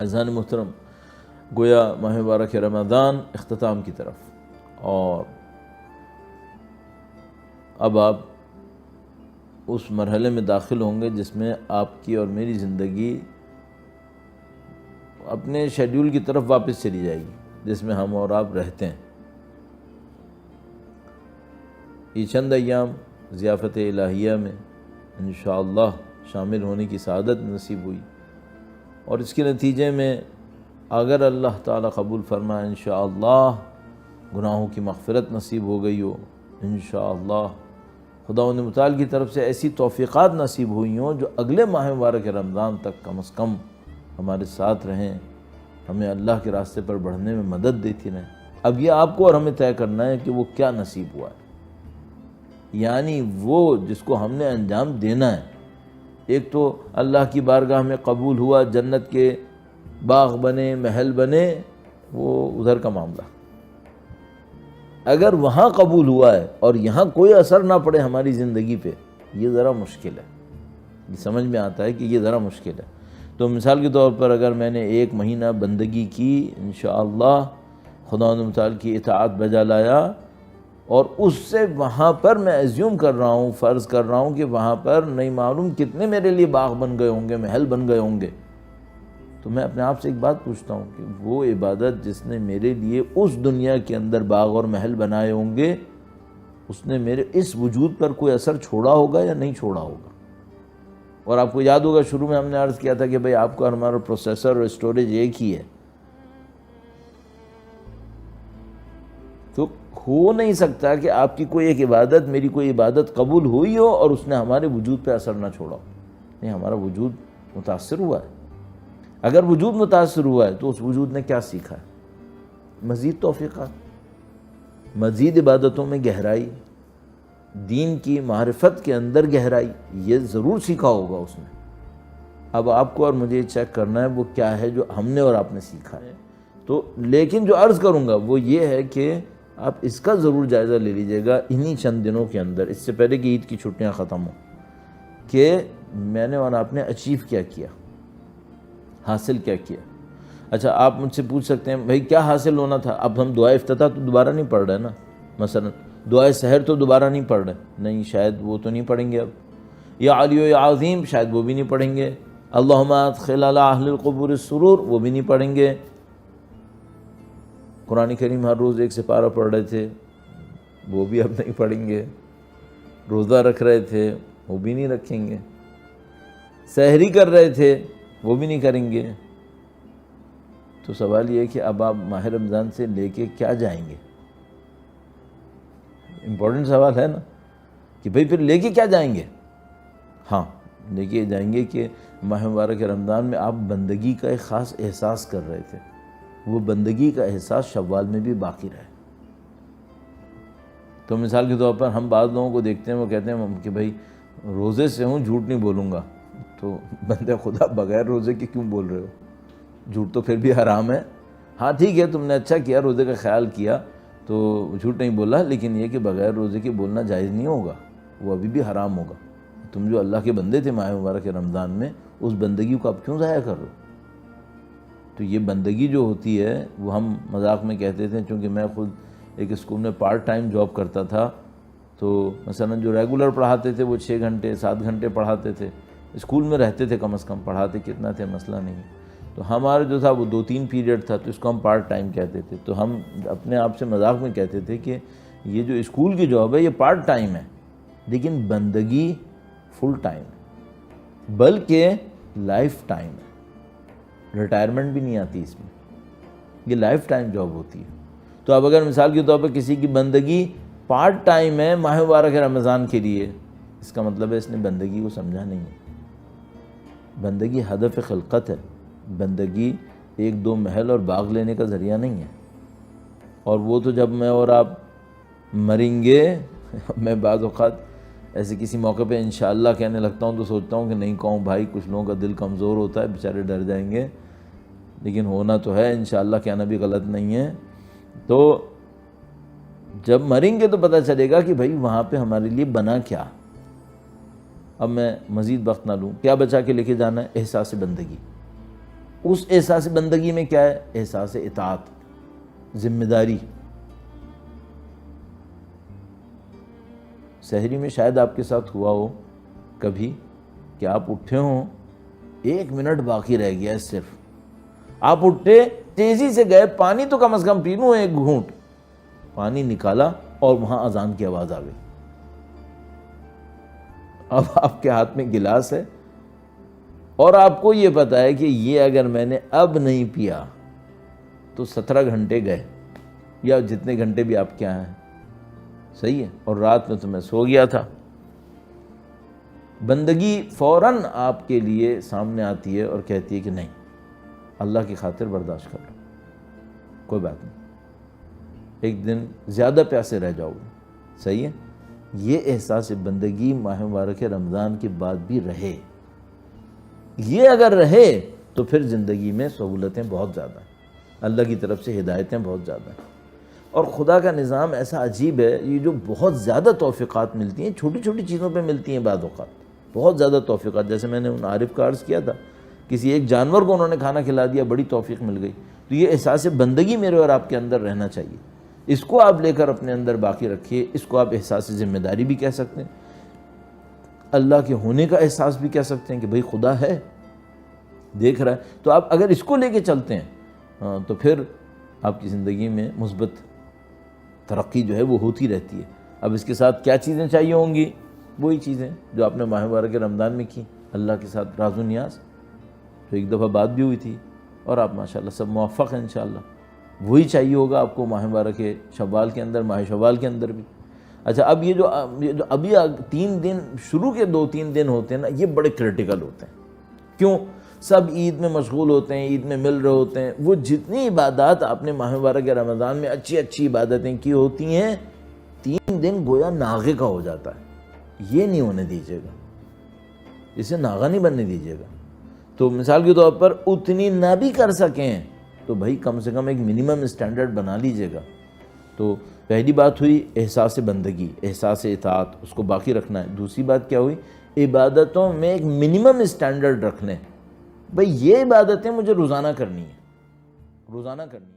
عزیزان محترم، گویا ماہ مبارک رمضان اختتام کی طرف، اور اب آپ اس مرحلے میں داخل ہوں گے جس میں آپ کی اور میری زندگی اپنے شیڈیول کی طرف واپس چلی جائے گی جس میں ہم اور آپ رہتے ہیں۔ یہ چند ایام ضیافت الہیہ میں انشاءاللہ شامل ہونے کی سعادت نصیب ہوئی، اور اس کے نتیجے میں اگر اللہ تعالیٰ قبول فرمائے انشاءاللہ گناہوں کی مغفرت نصیب ہو گئی ہو، انشاءاللہ خداوند متعال کی طرف سے ایسی توفیقات نصیب ہوئی ہوں جو اگلے ماہ مبارک رمضان تک کم از کم ہمارے ساتھ رہیں، ہمیں اللہ کے راستے پر بڑھنے میں مدد دیتی رہیں۔ اب یہ آپ کو اور ہمیں طے کرنا ہے کہ وہ کیا نصیب ہوا ہے، یعنی وہ جس کو ہم نے انجام دینا ہے۔ ایک تو اللہ کی بارگاہ میں قبول ہوا، جنت کے باغ بنے، محل بنے، وہ ادھر کا معاملہ۔ اگر وہاں قبول ہوا ہے اور یہاں کوئی اثر نہ پڑے ہماری زندگی پہ، یہ ذرا مشکل ہے، یہ سمجھ میں آتا ہے کہ یہ ذرا مشکل ہے۔ تو مثال کے طور پر اگر میں نے 1 مہینہ بندگی کی، انشاءاللہ خداوند متعال کی اطاعت بجا لایا، اور اس سے وہاں پر میں ایزیوم کر رہا ہوں، فرض کر رہا ہوں کہ وہاں پر نہیں معلوم کتنے میرے لیے باغ بن گئے ہوں گے، محل بن گئے ہوں گے، تو میں اپنے آپ سے ایک بات پوچھتا ہوں کہ وہ عبادت جس نے میرے لیے اس دنیا کے اندر باغ اور محل بنائے ہوں گے، اس نے میرے اس وجود پر کوئی اثر چھوڑا ہوگا یا نہیں چھوڑا ہوگا؟ اور آپ کو یاد ہوگا شروع میں ہم نے عرض کیا تھا کہ بھئی آپ کا ہمارا پروسیسر اور اسٹوریج ایک ہی ہے، تو ہو نہیں سکتا کہ آپ کی کوئی ایک عبادت، میری کوئی عبادت قبول ہوئی ہو اور اس نے ہمارے وجود پہ اثر نہ چھوڑا ہو۔ نہیں، ہمارا وجود متاثر ہوا ہے۔ اگر وجود متاثر ہوا ہے تو اس وجود نے کیا سیکھا ہے؟ مزید توفیقات، مزید عبادتوں میں گہرائی، دین کی معرفت کے اندر گہرائی، یہ ضرور سیکھا ہوگا اس نے۔ اب آپ کو اور مجھے چیک کرنا ہے وہ کیا ہے جو ہم نے اور آپ نے سیکھا ہے۔ تو لیکن جو عرض کروں گا وہ یہ ہے کہ آپ اس کا ضرور جائزہ لے لیجئے گا انہی چند دنوں کے اندر، اس سے پہلے کہ عید کی چھٹیاں ختم ہوں، کہ میں نے اور آپ نے اچیو کیا کیا، حاصل کیا کیا۔ اچھا، آپ مجھ سے پوچھ سکتے ہیں بھائی کیا حاصل ہونا تھا؟ اب ہم دعائے افتتاح تو دوبارہ نہیں پڑھ رہے نا، مثلا دعائے سحر تو دوبارہ نہیں پڑھ رہے، نہیں شاید وہ تو نہیں پڑھیں گے اب، یا علی و یا عظیم شاید وہ بھی نہیں پڑھیں گے، اللہم ادخل علی اہل القبور السرور وہ بھی نہیں پڑھیں گے۔ قرآن کریم ہر روز 1 سپارہ پڑھ رہے تھے، وہ بھی اب نہیں پڑھیں گے۔ روزہ رکھ رہے تھے، وہ بھی نہیں رکھیں گے۔ سحری کر رہے تھے، وہ بھی نہیں کریں گے۔ تو سوال یہ ہے کہ اب آپ ماہ رمضان سے لے کے کیا جائیں گے؟ امپورٹنٹ سوال ہے نا، کہ بھئی پھر لے کے کیا جائیں گے؟ ہاں، لے کے جائیں گے کہ ماہ مبارک رمضان میں آپ بندگی کا ایک خاص احساس کر رہے تھے، وہ بندگی کا احساس شوال میں بھی باقی رہے۔ تو مثال کے طور پر ہم بعض لوگوں کو دیکھتے ہیں، وہ کہتے ہیں کہ بھئی روزے سے ہوں، جھوٹ نہیں بولوں گا۔ تو بندے خدا بغیر روزے کے کیوں بول رہے ہو؟ جھوٹ تو پھر بھی حرام ہے۔ ہاں ٹھیک ہے، تم نے اچھا کیا، روزے کا خیال کیا تو جھوٹ نہیں بولا، لیکن یہ کہ بغیر روزے کے بولنا جائز نہیں ہوگا، وہ ابھی بھی حرام ہوگا۔ تم جو اللہ کے بندے تھے ماہ مبارک رمضان میں، اس بندگی کو آپ کیوں ضائع کر رہے ہو؟ تو یہ بندگی جو ہوتی ہے وہ ہم مذاق میں کہتے تھے، چونکہ میں خود ایک اسکول میں پارٹ ٹائم جاب کرتا تھا، تو مثلا جو ریگولر پڑھاتے تھے وہ 6 گھنٹے 7 گھنٹے پڑھاتے تھے، اسکول میں رہتے تھے، کم از کم پڑھاتے کتنا تھے مسئلہ نہیں، تو ہمارا جو تھا وہ 2-3 پیریڈ تھا، تو اس کو ہم پارٹ ٹائم کہتے تھے۔ تو ہم اپنے آپ سے مذاق میں کہتے تھے کہ یہ جو اسکول کی جاب ہے یہ پارٹ ٹائم ہے، لیکن بندگی فل ٹائم ہے، بلکہ لائف ٹائم ہے، ریٹائرمنٹ بھی نہیں آتی اس میں، یہ لائف ٹائم جاب ہوتی ہے۔ تو اب اگر مثال کے طور پر کسی کی بندگی پارٹ ٹائم ہے ماہ مبارک رمضان کے لیے، اس کا مطلب ہے اس نے بندگی کو سمجھا نہیں ہے۔ بندگی ہدف خلقت ہے، بندگی 1-2 محل اور باغ لینے کا ذریعہ نہیں ہے۔ اور وہ تو جب میں اور آپ مریں گے، میں بعض اوقات ایسے کسی موقع پہ انشاءاللہ کہنے لگتا ہوں تو سوچتا ہوں کہ نہیں کہوں بھائی، کچھ لوگوں کا دل کمزور ہوتا ہے، بیچارے ڈر جائیں گے، لیکن ہونا تو ہے، انشاءاللہ کہنا بھی غلط نہیں ہے۔ تو جب مریں گے تو پتہ چلے گا کہ بھائی وہاں پہ ہمارے لیے بنا کیا۔ اب میں مزید وقت نہ لوں، کیا بچا کے لے کے جانا ہے؟ احساس بندگی، اس احساس بندگی میں کیا ہے؟ احساس اطاعت، ذمہ داری۔ سحری میں شاید آپ کے ساتھ ہوا ہو کبھی کہ آپ اٹھے ہوں، 1 منٹ باقی رہ گیا ہے، صرف آپ اٹھے، تیزی سے گئے، پانی تو کم از کم پی لوں، 1 گھونٹ پانی نکالا اور وہاں اذان کی آواز آ گئی۔ اب آپ کے ہاتھ میں گلاس ہے اور آپ کو یہ پتا ہے کہ یہ اگر میں نے اب نہیں پیا تو 17 گھنٹے گئے، یا جتنے گھنٹے بھی آپ کیا ہیں، صحیح ہے، اور رات میں تو میں سو گیا تھا۔ بندگی فوراً آپ کے لیے سامنے آتی ہے اور کہتی ہے کہ نہیں، اللہ کی خاطر برداشت کر لو، کوئی بات نہیں، ایک دن زیادہ پیاسے رہ جاؤ گے، صحیح ہے۔ یہ احساس بندگی ماہ مبارک رمضان کے بعد بھی رہے، یہ اگر رہے تو پھر زندگی میں سہولتیں بہت زیادہ ہیں، اللہ کی طرف سے ہدایتیں بہت زیادہ ہیں، اور خدا کا نظام ایسا عجیب ہے، یہ جو بہت زیادہ توفیقات ملتی ہیں، چھوٹی چھوٹی چیزوں پہ ملتی ہیں بعض اوقات، بہت زیادہ توفیقات، جیسے میں نے ان عارف کا عرض کیا تھا، کسی ایک جانور کو انہوں نے کھانا کھلا دیا، بڑی توفیق مل گئی۔ تو یہ احساس بندگی میرے اور آپ کے اندر رہنا چاہیے، اس کو آپ لے کر اپنے اندر باقی رکھیے، اس کو آپ احساس ذمہ داری بھی کہہ سکتے ہیں، اللہ کے ہونے کا احساس بھی کہہ سکتے ہیں کہ بھئی خدا ہے، دیکھ رہا ہے۔ تو آپ اگر اس کو لے کے چلتے ہیں تو پھر آپ کی زندگی میں مثبت ترقی جو ہے وہ ہوتی رہتی ہے۔ اب اس کے ساتھ کیا چیزیں چاہیے ہوں گی؟ وہی چیزیں جو آپ نے ماہ مبارک رمضان میں کی، اللہ کے ساتھ راز و نیاز، جو ایک دفعہ بات بھی ہوئی تھی، اور آپ ماشاءاللہ سب موفق ہیں انشاءاللہ۔ وہی چاہیے ہوگا آپ کو ماہ مبارک شوال کے اندر، ماہ شوال کے اندر بھی۔ اچھا، اب یہ جو ابھی 3 دن، شروع کے 2-3 دن ہوتے ہیں نا، یہ بڑے کریٹیکل ہوتے ہیں۔ کیوں؟ سب عید میں مشغول ہوتے ہیں، عید میں مل رہے ہوتے ہیں، وہ جتنی عبادات آپ نے ماہ مبارک رمضان میں اچھی اچھی عبادتیں کی ہوتی ہیں، 3 دن گویا ناغے کا ہو جاتا ہے۔ یہ نہیں ہونے دیجیے گا، اسے ناغہ نہیں بننے دیجیے گا۔ تو مثال کے طور پر اتنی نہ بھی کر سکیں تو بھائی کم سے کم ایک منیمم اسٹینڈرڈ بنا لیجیے گا۔ تو پہلی بات ہوئی احساس بندگی، احساس اطاعت، اس کو باقی رکھنا ہے۔ دوسری بات کیا ہوئی؟ عبادتوں میں ایک منیمم اسٹینڈرڈ رکھنے، بھئی یہ عبادتیں مجھے روزانہ کرنی ہیں، روزانہ کرنی ہیں۔